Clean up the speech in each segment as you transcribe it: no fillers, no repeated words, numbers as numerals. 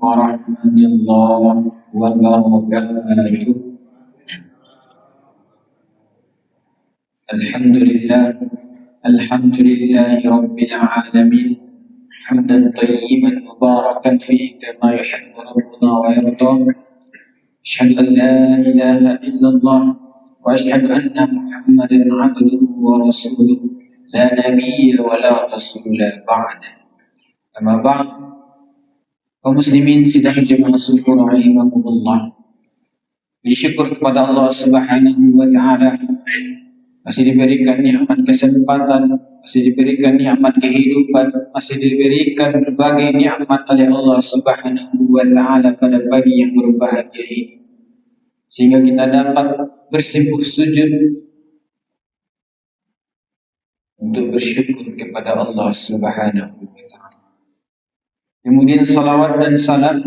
warahmatullahi wabarakatuh. Alhamdulillahi rabbil alamin. Hamdan tayyiban mubarakan fihi kama yuhibbu rabbuna wa yarda. Asyhadu an la ilaha illallah wa asyhadu anna Muhammadan abduhu wa rasuluh. La nabiyya wa la rasula ba'da. Amma ba'd. Kaum muslimin sidang jemaah syukur rahimakumullah. Bersyukur kepada Allah Subhanahu wa taala, masih diberikan nikmat kesempatan, masih diberikan nikmat kehidupan, masih diberikan berbagai nikmat oleh Allah Subhanahu wa taala pada pagi yang berbahagia ini, sehingga kita dapat bersimpuh sujud untuk bersyukur kepada Allah Subhanahu wa taala. Kemudian salawat dan salam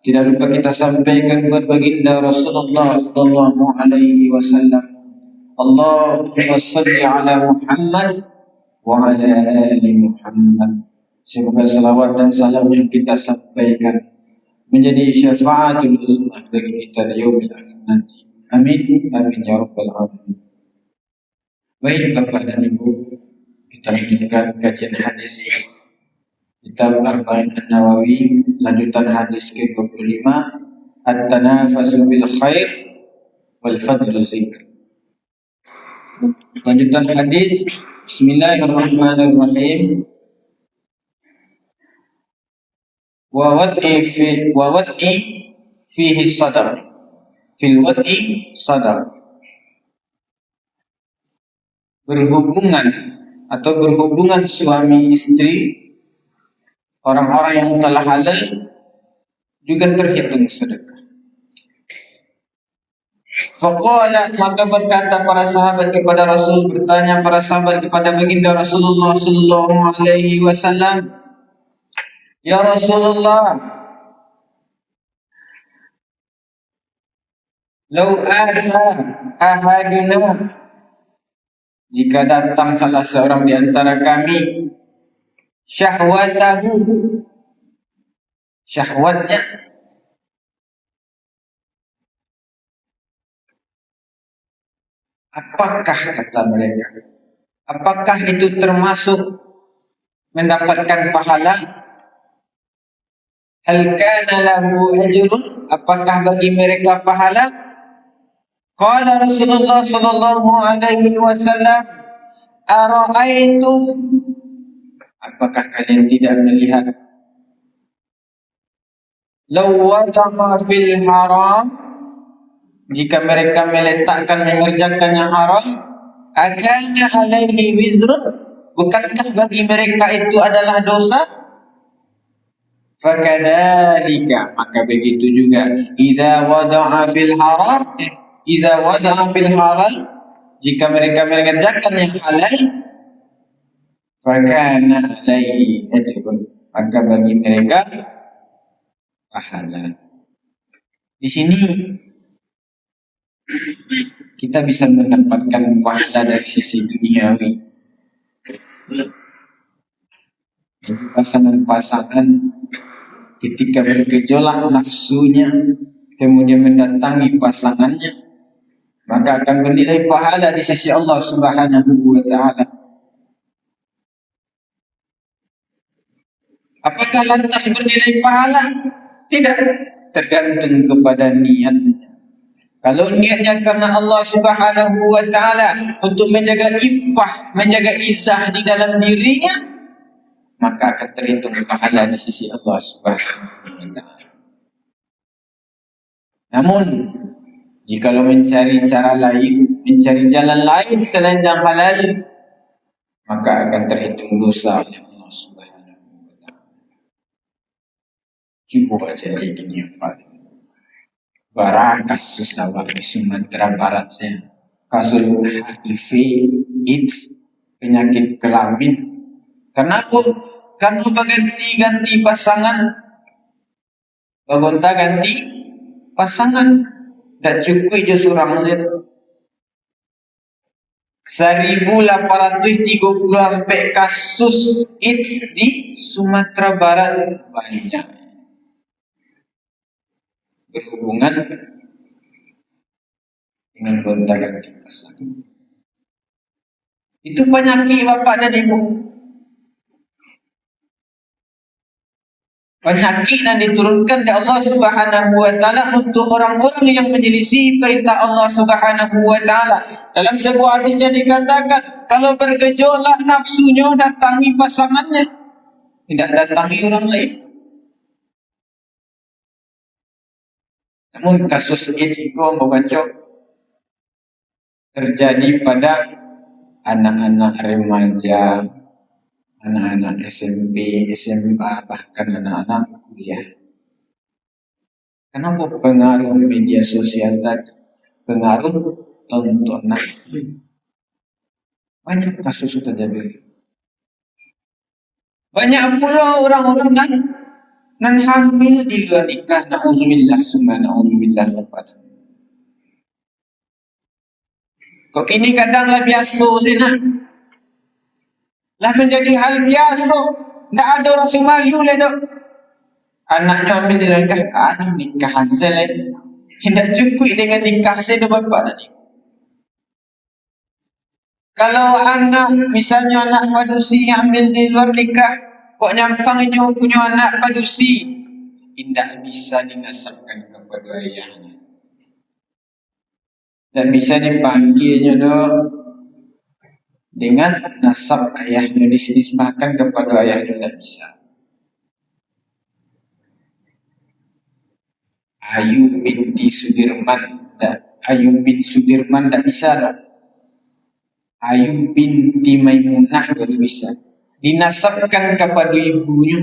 tidak lupa kita sampaikan buat baginda Rasulullah sallallahu alaihi wasallam. Allahumma salli ala Muhammad wa ala ali Muhammad. Semoga salawat dan salam yang kita sampaikan menjadi syafaatul uzma bagi kita di yaumil akhir nanti. Amin, amin ya rabbal alamin. Baik Bapak dan Ibu, kita lanjutkan kajian hadis Kitab Arba'in An-Nawawi, lanjutan hadis ke-25, At-tanafasu bil khair wal fadlu zikr. Lanjutan hadis, Bismillahirrahmanirrahim. Wa wad'i fihi sadaq. Fil wad'i sadaq. Berhubungan suami istri, orang-orang yang telah halal juga terhitung sedekah. Faqala, maka berkata para sahabat kepada Rasul, bertanya para sahabat kepada baginda Rasulullah sallallahu alaihi wasallam, ya Rasulullah, lau ata ahaduna, jika datang salah seorang di antara kami syahwatahu, syahwatnya, apakah kata mereka, apakah itu termasuk mendapatkan pahala? Hal kana lahu ajrun, apakah bagi mereka pahala? Qala Rasulullah sallallahu alaihi wasallam, ara'aitum, apakah kalian tidak melihat, law wada'a fil haram, jika mereka meletakkan mengerjakan yang haram, akana alaihi wizrun, bukankah bagi mereka itu adalah dosa? Fakadzalika, maka begitu juga, idza wada'a fil haram, jika mereka mengerjakan yang halal, fakana alaihi ajrun, maka bagi mereka pahala. Di sini kita bisa mendapatkan pahala dari sisi duniawi. Pasangan-pasangan ketika bergejolak nafsunya, kemudian mendatangi pasangannya, maka akan bernilai pahala di sisi Allah Subhanahu wa taala. Apakah lantas bernilai pahala? Tidak, tergantung kepada niatnya. Kalau niatnya karena Allah Subhanahu wa taala untuk menjaga iffah, menjaga isah di dalam dirinya, maka akan terhitung pahala di sisi Allah Subhanahu wa taala. Namun, jikalau mencari cara lain, mencari jalan lain selain yang halal, maka akan terhitung dosa oleh Allah Subhanahu wa taala. Coba jadi gini Pak. Barang kasus awak di Sumatera Barat saya, kasus HIV, AIDS, penyakit kelamin. Kenapa? Karena ganti pasangan, ganti pasangan, tak cukup je seorang saja. 1.834 kasus AIDS di Sumatera Barat, banyak. berhubungan dengan gonta-ganti pasangan. Itu penyakit bapak dan ibu. Penyakit yang diturunkan dari Allah Subhanahu wa taala untuk orang-orang yang menyelisih perintah Allah Subhanahu wa taala. Dalam sebuah hadisnya dikatakan, kalau bergejolak nafsunya datangi pasangannya, tidak datangi orang lain. Namun kasus segitiga membaca terjadi pada anak-anak remaja, anak-anak SMP, SMA, bahkan anak-anak kuliah. Kenapa pengaruh media sosial tadi? Pengaruh tontonan. Banyak kasus terjadi. Banyak pula orang-orang yang hamil di luar nikah. Na'udzubillah, summa na'udzubillah. Kok ini kadanglah biasa sih nak. Lah menjadi hal biasa. Tak ada rasa malu lah dok. Anaknya ambil dia nikah, anak nikahan saya lain. Tidak cukup dengan nikah saya dah bapak tadi. Kalau anak, misalnya anak padusi ambil di luar nikah, kok nyampangnya punya anak padusi, tidak bisa dinasabkan kepada ayahnya. Dan bisa dipanggilnya dok dengan nasab ayahnya, dinisbahkan kepada ayahnya, tidak bisa. Ayu binti Sudirman, Ayu bin Sudirman tidak bisa. Ayu binti Maimunah baru bisa dinasabkan kepada ibunya.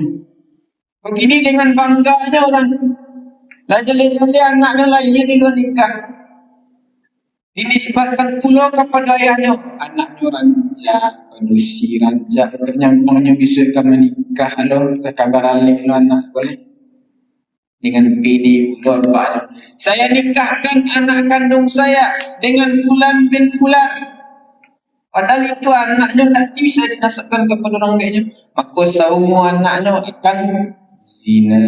Begini dengan bangganya orang. Lah jeli-jeli anaknya lahir di luar nikah, dinisbatkan pula kepada ayahnya. Anaknya rancak, padusi rancak, ternyangkangnya bisa menikah. Lo kabar alik lo anak boleh dengan PD pula bapaknya. Saya nikahkan anak kandung saya dengan Fulan bin Fulan. Padahal itu anaknya tak bisa dinasabkan kepada orang lainnya. Maka seumur anaknya akan zina.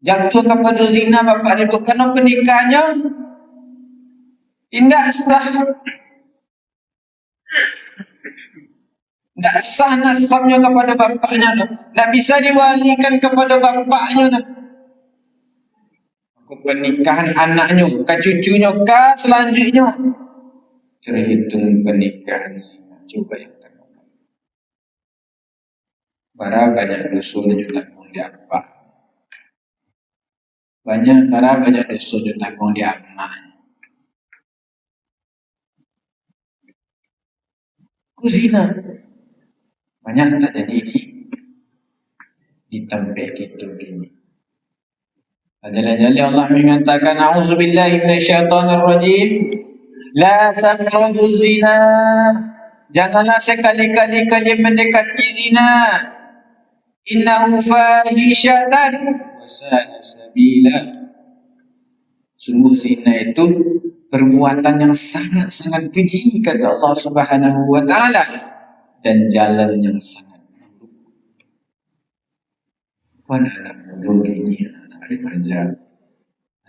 Jatuh kepada zina bapak dia karena pernikahannya tidak sah. Tidak sah nasabnya kepada bapaknya. Tidak bisa diwalikan kepada bapaknya. Maka pernikahan anaknya, ke cucunya, ke selanjutnya terhitung pernikahan zina. Coba yang tanggung. Para banyak dosa yang tanggung di apa? Banyak dosa yang tanggung di amal. Zina banyak tak jadi di tempat kita gini. Jalla-jalla Allah mengatakan, a'udzubillahi minasyaitonirrajim. La taqrabu zina. Janganlah sekali-kali kalian mendekati zina. Innahu fahishatan wa sa'a sabila. Sungguh zina itu perbuatan yang sangat-sangat keji kata Allah Subhanahu wa taala, dan jalan yang sangat buruk. Anak-anak muda kini, anak remaja,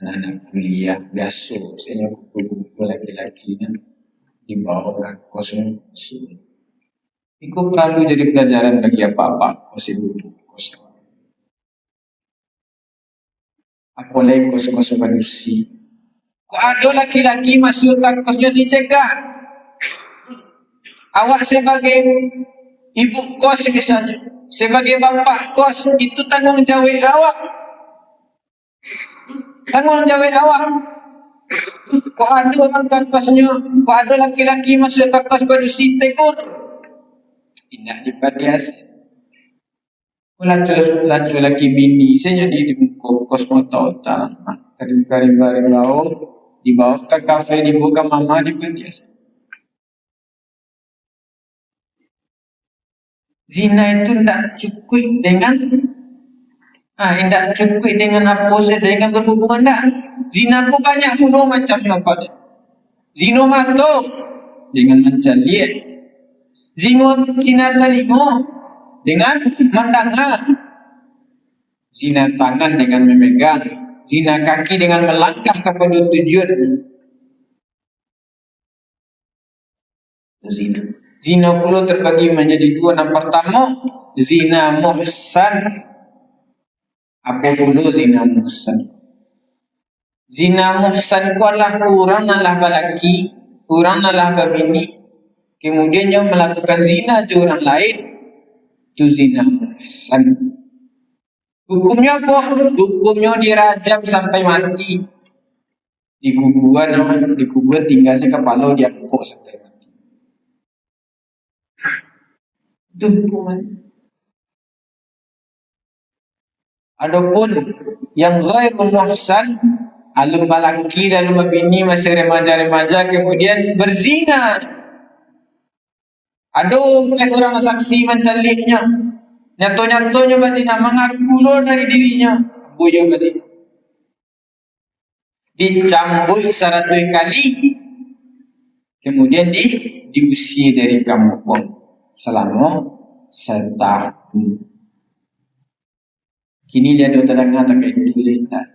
anak-anak kuliah biasa, saya kumpul laki-laki dibawa ke kosong. Itu perlu jadi pelajaran bagi apa-apa kos itu kos. Apalagi kos-kos padusi. Kok ada laki-laki masuk ke kosnya dicegah. Awak sebagai ibu kos misalnya, sebagai bapak kos, itu tanggung jawab awak. Tanggung jawab awak. Kok ada orang ke kosnya, kok ada laki-laki masuk ke kos padusi, tegur. Tidak dipadiasi. Lacu laki bini saya jadi di kos motor, karim-karim bareng laut, dibawa ke kafe, dibuka mama, dipadiasi. Zina itu tidak cukup dengan apa saja, dengan berhubungan dah. Zina ku banyak puluh macamnya apa. Zina mata dengan mancan lihat. Zina telinga dengan mendengar. Zina tangan dengan memegang. zina kaki dengan melangkah kepada tujuan zina. Zina pula terbagi menjadi dua. Yang pertama, zina muhsan. Apa pula zina muhsan? Zina muhsan ku adalah orang adalah balaki, orang adalah babini, kemudian dia melakukan zina di orang lain, itu zina muhsan. Hukumnya apa? Hukumnya dirajam sampai mati. Dikubur tinggal kepala dia pokok sampai mati. Itu hukuman. Adapun yang ghairu muhsan, alum balaki dan alum bini masih remaja-remaja kemudian berzina. Ada orang saksi mencaliknya. Nyato-nyatonya berzina, mengaku lo dari dirinya. Boyo berzina. Dicambuk 100 kali. Kemudian diusir dari kampung selama setahun. Kini dia ada terdengar tak kayak tulis tak.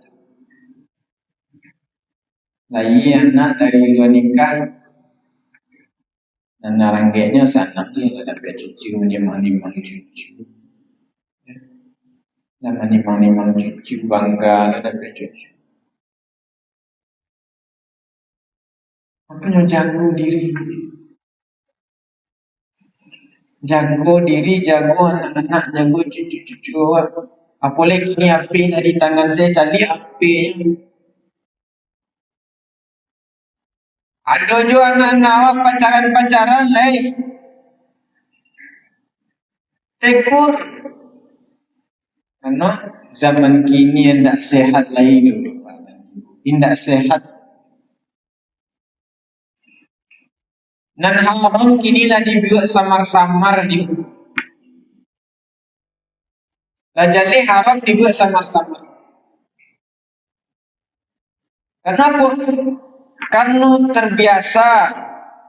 Lagi anak dari dua nikah dan naranggenya sana dia ada cucu menimang-nimang cucu. Dan menimang-nimang cucu bangga ada cucu. Makanya jago diri, jago anak-anak, jago cucu-cucu awak. Apalagi kini api dari tangan saya cari api. Ada juga anak-anak awak pacaran-pacaran tekur. Karena zaman kini tidak sehat lagi dulu. Tidak sehat. Dan haram kini lah dibuat samar-samar di. Lajali haram dibuat samar-samar. Kenapa? Karena terbiasa.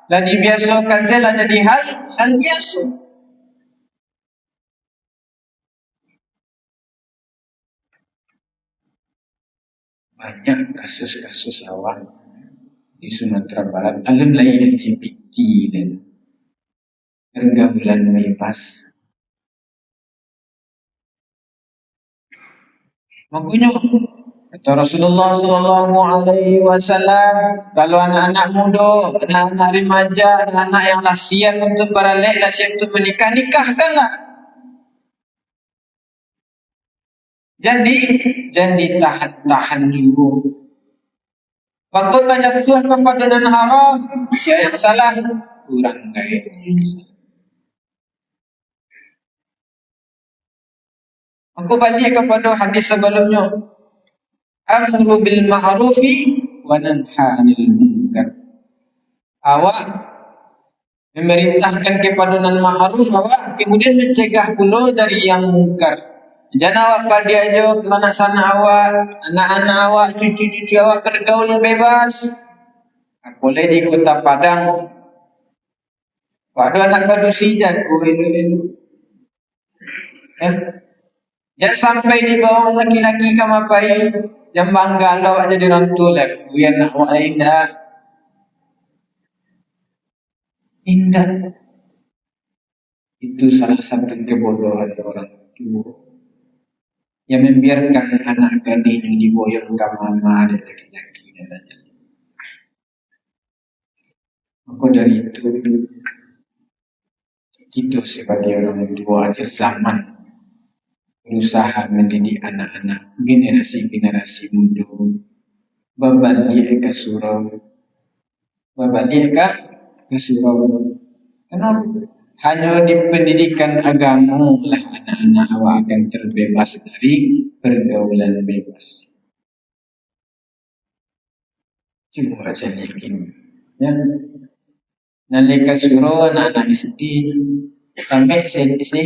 Dan dibiasakan saya lah jadi hal biasa. Banyak kasus-kasus awal di Sumatera Barat, alun lain LGBT dan pergaulan bebas. Makanya kata Rasulullah SAW, kalau anak-anak muda, anak-anak remaja, anak-anak yang lah siap untuk beralek, lah siap untuk menikah, nikahkanlah. Jangan ditahan-tahan dulu. Bakut tanya Tuhan kepada dan haram, siapa yang salah? Kurang kaya. Aku balik kepada hadis sebelumnya. Amru bil ma'rufi wa nanha 'anil munkar. Awak memerintahkan kepada nan ma'ruf, awak kemudian mencegah pula dari yang mungkar. Jangan awak pada aja ke mana sana awak, anak-anak awak, cucu-cucu awak bergaul bebas. Boleh di Kota Padang. Waktu anak badusi jago itu. Jangan sampai di bawah laki-laki kamapai yang bangga awak jadi orang tua lah. Yang nak awak indah. Itu salah satu kebodohan orang tua yang membiarkan anak gadisnya diboyong ke mama dan laki-laki dan lain-lain. Maka dari itu kita sebagai orang tua akhir zaman berusaha mendidik anak-anak generasi-generasi muda babalik ke surau. Kenapa? Hanya di pendidikan agama lah anak-anak awak akan terbebas dari pergaulan bebas. Cuma saya yakin, ya. Nalika surau anak-anak SD, tamek SD,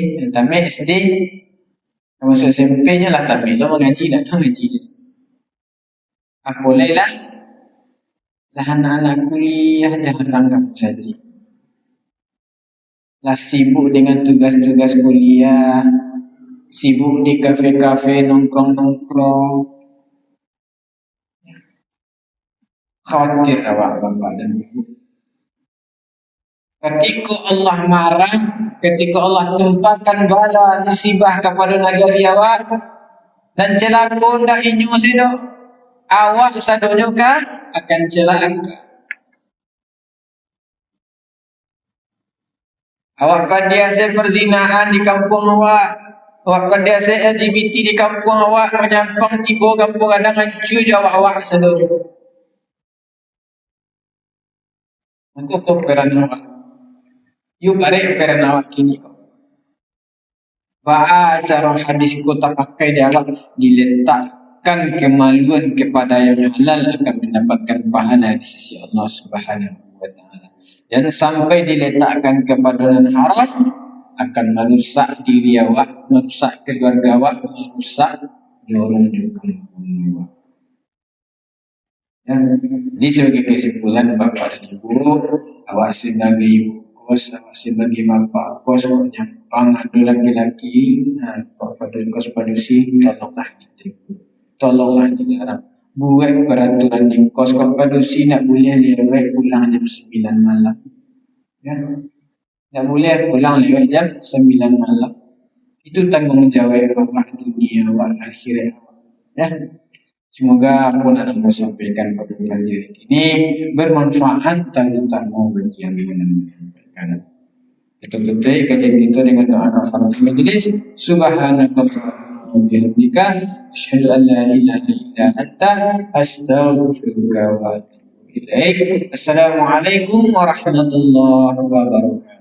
masuk SMP-nya lah tamek lo mengaji. Apalagi lah anak-anak kuliah jangan kamu saja. Lah sibuk dengan tugas-tugas kuliah, sibuk di kafe-kafe nongkrong-nongkrong, Khawatir awak bapak dan ibu. Ketika Allah marah, ketika Allah tumpahkan bala musibah kepada negara awak dan celaka ndak inyu sedo, awak sadonyo ka akan celaka. Awak kadiase perzinahan di kampung awak kadiase LGBT di kampung awak, menyampang tiba kampung kadang hancur awak sadonyo. Untuk peran awak, yuk balik peran awak kini kok. Cara hadis kota pakai dialog diletakkan kemaluan kepada yang halal akan mendapatkan pahala di sisi Allah Subhanahu wa taala. Dan sampai diletakkan kepada yang haram akan merusak diri awak, merusak keluarga awak, merusak orang di kampung awak. Ini sebagai kesimpulan Bapak dan Ibu, awak sebagai ibu kos, awak sebagai bapak kos menyampang ada laki-laki, pada kos padusi, tolonglah diterima, tolonglah dilarang. Buat peraturan di kos padusi nak boleh lewat pulang jam 9 malam. Ya, tak boleh pulang lewat jam 9 malam. Itu tanggungjawab awak dunia, awak akhirat. Ya. Semoga apa yang saya sampaikan pada pelajaran ini bermanfaat terutama bagi yang menyampaikan. Kita tutup kajian kita dengan doa kafaratul majlis. Subhanakallahumma wa bihamdika asyhadu an la ilaha illa anta astaghfiruka wa atubu ilaik. Assalamualaikum warahmatullahi wabarakatuh.